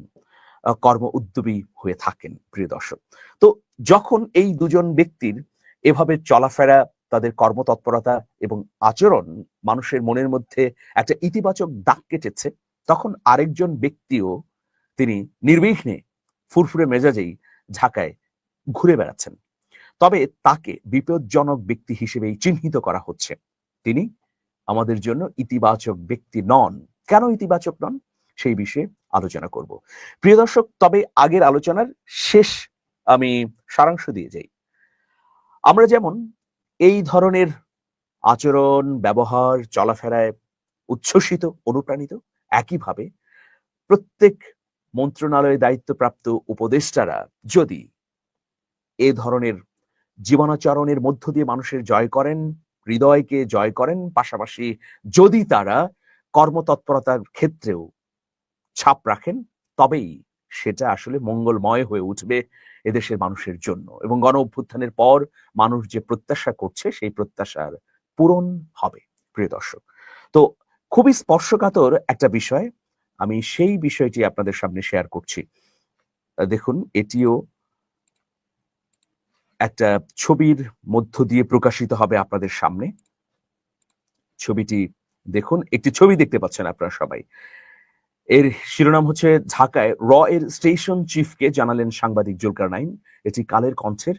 কর্ম উদ্যমী হয়ে থাকেন। প্রিয় দর্শক, তো যখন এই দুজন ব্যক্তির এভাবে চলাফেরা, তাদের কর্মতৎপরতা এবং আচরণ মানুষের মনের মধ্যে একটা ইতিবাচক দাগ কেটেছে, তখন আরেকজন ব্যক্তিও তিনি নির্বিঘ্নে ফুরফুরে মেজাজেই ঢাকায় ঘুরে বেড়াচ্ছেন। তবে তাকে বিপজ্জনক ব্যক্তি হিসেবেই চিহ্নিত করা হচ্ছে। তিনি আমাদের জন্য ইতিবাচক ব্যক্তি নন। কেন ইতিবাচক নন সেই বিষয়ে আলোচনা করব। প্রিয় দর্শক, তবে আগের আলোচনার শেষ আমি সারাংশ দিয়ে যাই। আমরা যেমন এই ধরনের আচরণ, ব্যবহার, চলাফেরায় উচ্ছ্বসিত, অনুপ্রাণিত, একইভাবে প্রত্যেক মন্ত্রণালয়ে দায়িত্বপ্রাপ্ত উপদেষ্টারা যদি এ ধরনের জীবনাচরণের মধ্য দিয়ে মানুষের জয় করেন, হৃদয়কে জয় করেন, পাশাপাশি যদি তারা কর্মতৎপরতার ক্ষেত্রেও ছাপ রাখেন, তবেই সেটা আসলে মঙ্গলময় হয়ে উঠবে এদেশের মানুষের জন্য, এবং গণ অভ্যুত্থানের পর মানুষ যে প্রত্যাশা করছে সেই প্রত্যাশার পূরণ হবে। প্রিয় দর্শক, তো খুবই স্পর্শকাতর একটা বিষয়, আমি সেই বিষয়টি আপনাদের সামনে শেয়ার করছি। দেখুন, এটিও একটা ছবির মধ্য দিয়ে প্রকাশিত হবে আপনাদের সামনে। ছবিটি দেখুন, একটি ছবি দেখতে পাচ্ছেন আপনারা সবাই। এর শিরোনাম হচ্ছে ঢাকায় র এর স্টেশন চিফকে জানালেন সাংবাদিক জুলকারনাইন। এটি কালের কণ্ঠের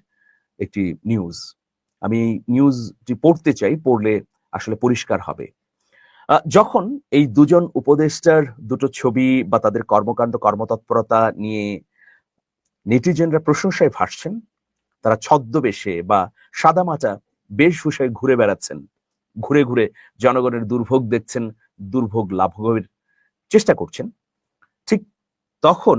একটি নিউজ। আমি নিউজটি পড়তে চাই, পড়লে আসলে পরিষ্কার হবে। যখন এই দুজন উপদেষ্টার দুটো ছবি বা তাদের কর্মকাণ্ড কর্মতৎপরতা নিয়ে নেটিজেনরা প্রশংসায় ভাসছেন, তারা ছদ্মবেশে বা সাদামাটা বেশভূষায় ঘুরে বেড়াচ্ছেন, ঘুরে ঘুরে জনগণের দুর্ভোগ দেখছেন, দুর্ভোগ লাঘবের চেষ্টা করছেন, ঠিক তখন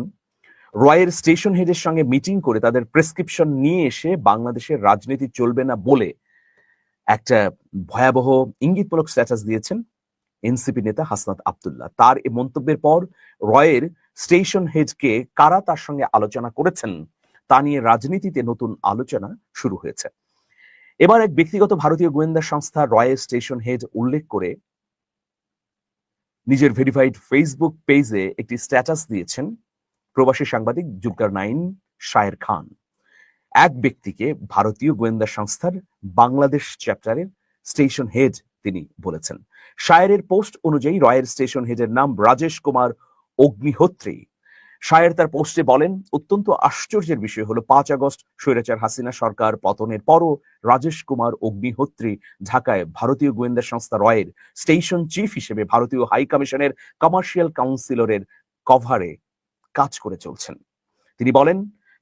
রয়ের স্টেশন হেডের সঙ্গে মিটিং করে তাদের প্রেসক্রিপশন নিয়ে এসে বাংলাদেশের রাজনীতি চলবে না বলে একটা ভয়াবহ ইঙ্গিতমূলক স্ট্যাটাস দিয়েছেন এনসিপি নেতা হাসনাত আব্দুল্লাহ। তার এই মন্তব্যের পর রয়ের স্টেশন হেডকে কারা তার সঙ্গে আলোচনা করেছেন তা নিয়ে রাজনীতিতে নতুন আলোচনা শুরু হয়েছে। এবার এক ব্যক্তিগত ভারতীয় গোয়েন্দা সংস্থা রয়ের স্টেশন হেড উল্লেখ করে নিজের ভেরিফাইড ফেসবুক পেজে একটি স্ট্যাটাস দিয়েছেন প্রবাসী সাংবাদিক জুলকারনাইন শায়ের খান। এক ব্যক্তিকে ভারতীয় গোয়েন্দা সংস্থার বাংলাদেশ চ্যাপ্টারের স্টেশন হেড তিনি বলেছেন। শায়েরের পোস্ট অনুযায়ী রয়ের স্টেশন হেডের নাম রাজেশ কুমার অগ্নিহোত্রী। শায়ের তার পোস্টে বলেন, অত্যন্ত আশ্চর্যের বিষয় হলো 5 আগস্ট স্বৈরাচার হাসিনা সরকার পতনের পরও রাজেশ কুমার অগ্নিহোত্রী ঢাকায় ভারতীয় গোয়েন্দা সংস্থা রয়ের স্টেশন চিফ হিসেবে ভারতীয় হাই কমিশনের কমার্শিয়াল কাউন্সিলরের কভারে কাজ করে চলছেন। তিনি বলেন,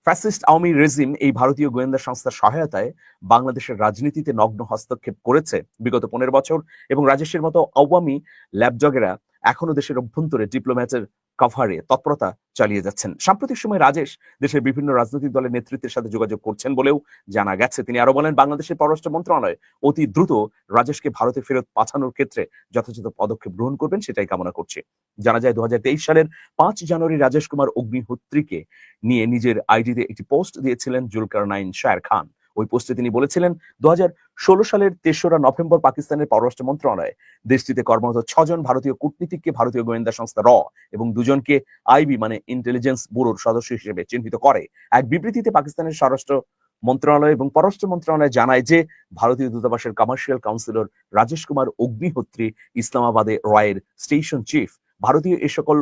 ফ্যাসিস্ট আওয়ামী রেজিম এই ভারতীয় গোয়েন্দা সংস্থার সহায়তায় বাংলাদেশের রাজনীতিতে নগ্ন হস্তক্ষেপ করেছে বিগত 15 বছর, এবং রাজেশের মতো আওয়ামী ল্যাবজগেরা এখনো দেশের অভ্যন্তরে ডিপ্লোম্যাটের কভারে তৎপরতা চালিয়ে যাচ্ছেন। সাম্প্রতিক সময় রাজেশ দেশের বিভিন্ন রাজনৈতিক দলের নেতৃত্বের সাথে যোগাযোগ করছেন বলেও জানা গেছে। তিনি আরো বলেন, বাংলাদেশের পররাষ্ট্র মন্ত্রণালয় অতি দ্রুত রাজেশকে ভারতে ফেরত পাঠানোর ক্ষেত্রে যথাযথ পদক্ষেপ গ্রহণ করবেন, সেটাই কামনা করছে। জানা যায় 2023 সালের 5 জানুয়ারি রাজেশ কুমার অগ্নিহোত্রীকে নিয়ে নিজের আইডিতে একটি পোস্ট দিয়েছিলেন জুলকারনাইন শায়ের খান। ওই পোস্টে তিনি বলেছিলেন, 2016 সালের 3রা নভেম্বর পাকিস্তানের পররাষ্ট্র মন্ত্রণালয় দেশটিতে কর্মরত 6 জন ভারতীয় কূটনীতিককে ভারতীয় গোয়েন্দা সংস্থা র এবং 2 জনকে আইবি মানে ইন্টেলিজেন্স ব্যুরোর সদস্য হিসেবে চিহ্নিত করে। এক বিবৃতিতে পাকিস্তানের স্বরাষ্ট্র মন্ত্রণালয় এবং পররাষ্ট্র মন্ত্রণালয় জানায় যে ভারতীয় দূতাবাসের কমার্শিয়াল কাউন্সিলর রাজেশ কুমার অগ্নিহোত্রী ইসলামাবাদে রয়ের স্টেশন চিফ। ভারতীয় এ সকল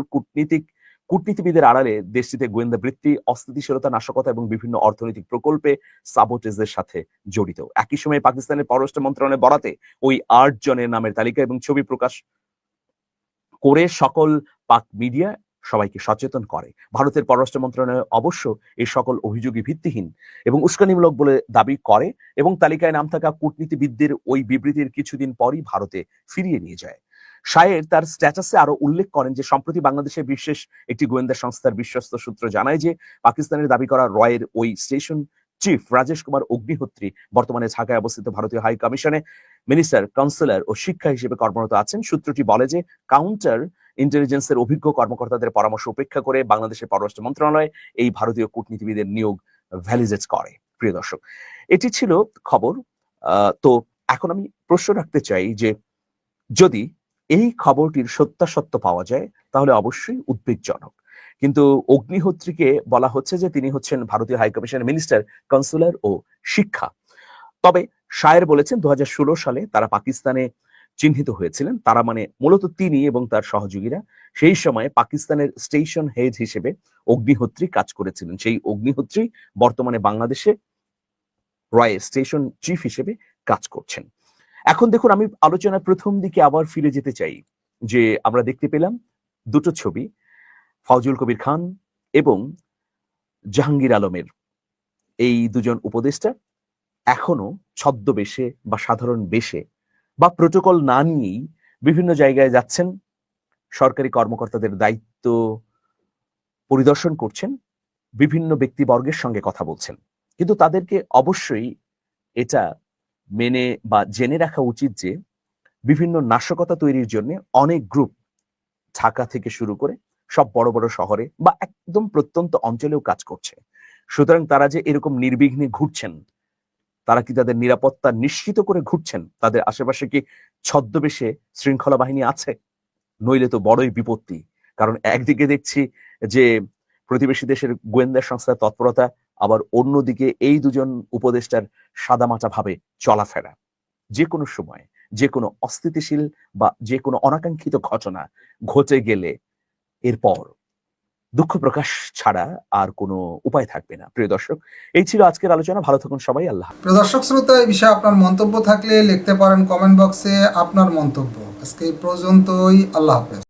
কূটনীতিবিদের আড়ালে দেশটিতে গোয়েন্দা বৃত্তি, অস্থিতিশীলতা, নাশকতা এবং বিভিন্ন অর্থনৈতিক প্রকল্পে সাবোটেজের সাথে জড়িত। একই সময়ে পাকিস্তানের পররাষ্ট্র মন্ত্রণালয়ের বরাতে ওই 8 জনের নামের তালিকা এবং ছবি প্রকাশ করে সকল পাক মিডিয়া সবাইকে সচেতন করে। ভারতের পররাষ্ট্র মন্ত্রণালয় অবশ্য এই সকল অভিযোগই ভিত্তিহীন এবং উস্কানিমূলক বলে দাবি করে এবং তালিকায় নাম থাকা কূটনীতিবিদদের ওই বিবৃতির কিছুদিন পরই ভারতে ফিরিয়ে নিয়ে যায়। শায়ের তার স্ট্যাটাসে আরো উল্লেখ করেন যে সম্প্রতি বাংলাদেশের বিশেষ একটি গোয়েন্দা সংস্থার বিশ্বস্ত সূত্র জানায় যে পাকিস্তানের দাবি করা রয়ের ওই স্টেশন চিফ রাজেশ কুমার অগ্নিহোত্রী বর্তমানে ঢাকায় অবস্থিত ভারতীয় হাই কমিশনে মিনিস্টার, কাউন্সিলর ও শিক্ষা হিসেবে কর্মরত আছেন। সূত্রটি বলে যে কাউন্টার ইন্টেলিজেন্সের অভিজ্ঞ কর্মকর্তাদের পরামর্শ উপেক্ষা করে বাংলাদেশের পররাষ্ট্র মন্ত্রণালয় এই ভারতীয় কূটনীতিবিদের নিয়োগ ভ্যালিডেট করে। প্রিয় দর্শক, এটি ছিল খবর। তো এখন আমি প্রশ্ন রাখতে চাই যে যদি এই খবরটির সত্যাসত্য পাওয়া যায় তাহলে অবশ্যই উদ্বেগজনক, কিন্তু অগ্নিহোত্রীকে বলা হচ্ছে যে তিনি হচ্ছেন ভারতীয় হাই কমিশনের মিনিস্টার, কাউন্সিলর ও শিক্ষা। তবে শায়ের বলেছেন 2016 সালে তারা পাকিস্তানে চিহ্নিত হয়েছিলেন, তারা মানে মূলত তিনি এবং তার সহযোগীরা সেই সময় পাকিস্তানের স্টেশন হেড হিসেবে অগ্নিহোত্রী কাজ করেছিলেন। সেই অগ্নিহোত্রী বর্তমানে বাংলাদেশে রয়ের স্টেশন চিফ হিসেবে কাজ করছেন। এখন দেখুন, আমি আলোচনার প্রথম দিকে আবার ফিরে যেতে চাই যে আমরা দেখতে পেলাম দুটো ছবি, ফজলুল কবির খান এবং জাহাঙ্গীর আলমের। এই দুজন উপদেষ্টা এখনো ছদ্মবেশে বা সাধারণ বেশে বা প্রোটোকল না নিয়েই বিভিন্ন জায়গায় যাচ্ছেন, সরকারি কর্মকর্তাদের দায়িত্ব পরিদর্শন করছেন, বিভিন্ন ব্যক্তিবর্গের সঙ্গে কথা বলছেন। কিন্তু তাদেরকে অবশ্যই এটা মেনে বা জেনে রাখা উচিত যে বিভিন্ন নাশকতা তৈরির জন্য অনেক গ্রুপ ঢাকা থেকে শুরু করে সব বড় বড় শহরে বা একদম প্রত্যন্ত অঞ্চলেও কাজ করছে। সুতরাং তারা যে এরকম নির্বিঘ্নে ঘুরছেন, তারা কি তাদের নিরাপত্তা নিশ্চিত করে ঘুরছেন? তাদের আশেপাশে কি ছদ্মবেশে শৃঙ্খলা বাহিনী আছে? নইলে তো বড়ই বিপত্তি। কারণ একদিকে দেখছি যে প্রতিবেশী দেশের গোয়েন্দা সংস্থার তৎপরতা, আবার অন্যদিকে এই দুজন উপদেষ্টার সাদামাটা ভাবে চলাফেরা। যে কোনো সময় যে কোনো অস্থিতিশীল বা যে কোনো অনাকাঙ্ক্ষিত ঘটনা ঘটে গেলে এরপর দুঃখ প্রকাশ ছাড়া আর কোনো উপায় থাকবে না। প্রিয় দর্শক, এই ছিল আজকের আলোচনা। ভালো থাকুন সবাই। আল্লাহ। প্রিয় দর্শক শ্রোতা, এই বিষয়ে আপনার মন্তব্য থাকলে লিখতে পারেন কমেন্ট বক্সে আপনার মন্তব্য। আজকে এই পর্যন্তই। আল্লাহ হাফেজ।